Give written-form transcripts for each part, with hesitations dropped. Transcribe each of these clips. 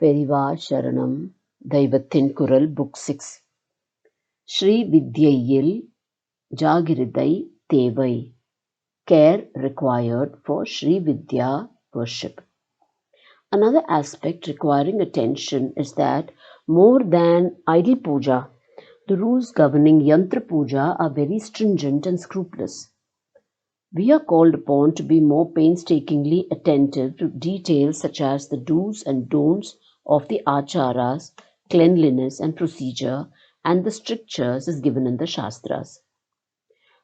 Periva Sharanam, Deivathin Kural, Book 6. Sri Vidyayil Jagiridai Tevai. Care required for Sri Vidyaa worship. Another aspect requiring attention is that more than idol puja, the rules governing yantra puja are very stringent and scrupulous. We are called upon to be more painstakingly attentive to details such as the do's and don'ts of the acharas, cleanliness and procedure, and the strictures as given in the Shastras.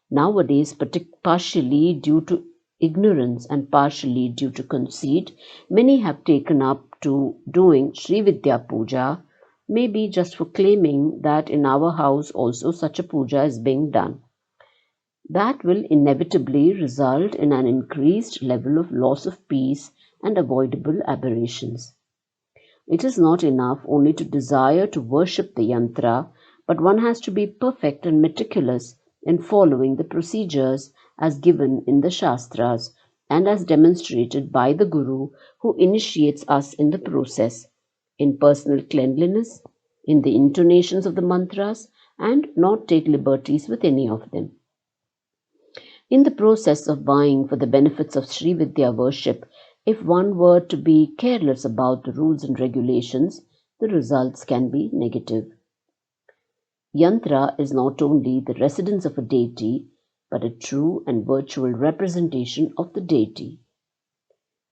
Nowadays, partially due to ignorance and partially due to conceit, many have taken up to doing Sri Vidya Puja, maybe just for claiming that in our house also such a puja is being done. That will inevitably result in an increased level of loss of peace and avoidable aberrations. It is not enough only to desire to worship the yantra, but one has to be perfect and meticulous in following the procedures as given in the Shastras and as demonstrated by the Guru who initiates us in the process, in personal cleanliness, in the intonations of the mantras, and not take liberties with any of them. In the process of vying for the benefits of Sri Vidya worship, if one were to be careless about the rules and regulations, the results can be negative. Yantra is not only the residence of a deity, but a true and virtual representation of the deity.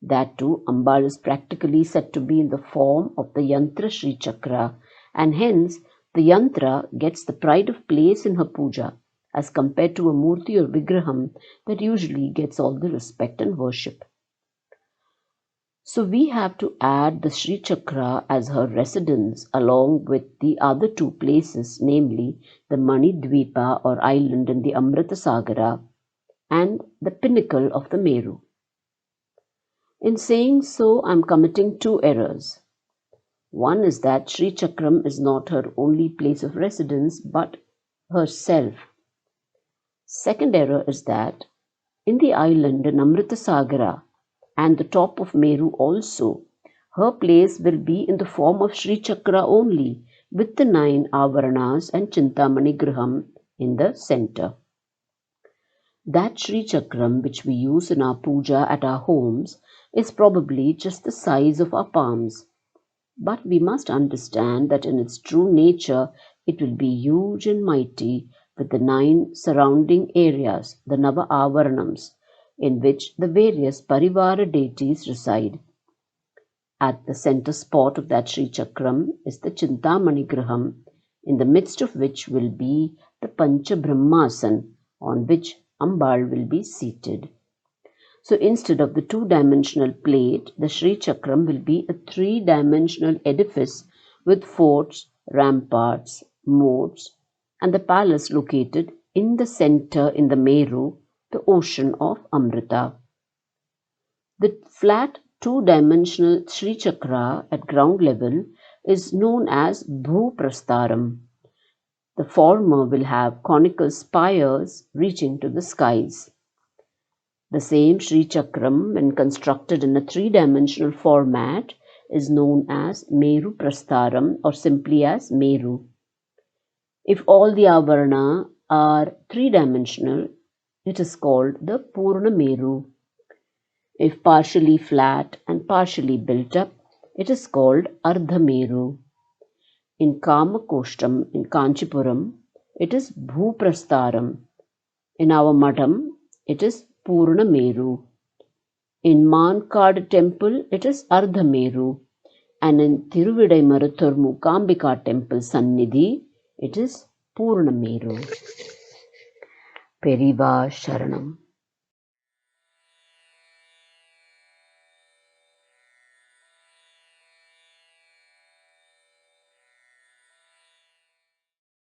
That too, Ambaal is practically said to be in the form of the Yantra Sri Chakra, and hence the Yantra gets the pride of place in her puja, as compared to a murti or vigraham that usually gets all the respect and worship. So we have to add the Sri Chakra as her residence along with the other two places, namely the Mani Dvipa or island in the Amrita Sagara and the pinnacle of the Meru. In saying so, I am committing two errors. One is that Sri Chakram is not her only place of residence but herself. Second error is that in the island in Amrita Sagara and the top of Meru also, her place will be in the form of Sri Chakra only, with the 9 Avaranas and Chintamani Griham in the center. That Sri Chakram which we use in our puja at our homes is probably just the size of our palms. But we must understand that in its true nature it will be huge and mighty, with the 9 surrounding areas, the Nava Avaranams, in which the various Parivara deities reside. At the center spot of that Sri Chakram is the Chintamani Griham, in the midst of which will be the Pancha Brahmasan, on which Ambaal will be seated. So instead of the 2-dimensional plate, the Sri Chakram will be a 3-dimensional edifice with forts, ramparts, moats, and the palace located in the center in the Meru, the ocean of Amrita. The flat 2-dimensional Sri Chakra at ground level is known as Bhuprastaram. The former will have conical spires reaching to the skies. The same Sri Chakram, when constructed in a 3-dimensional format, is known as Meru Prastaram or simply as Meru. If all the Avarana are 3-dimensional, it is called the Purna Meru. If partially flat and partially built up, it is called Ardha Meru. In Kamakoshtam in Kanchipuram, it is Bhuprastaram. In our Madham, it is Purna Meru. In Mankad temple, it is Ardha Meru. And in Thiruvidai Maruthur Mukambika temple Sannidhi, it is Purna Meru. Periva Sharanam.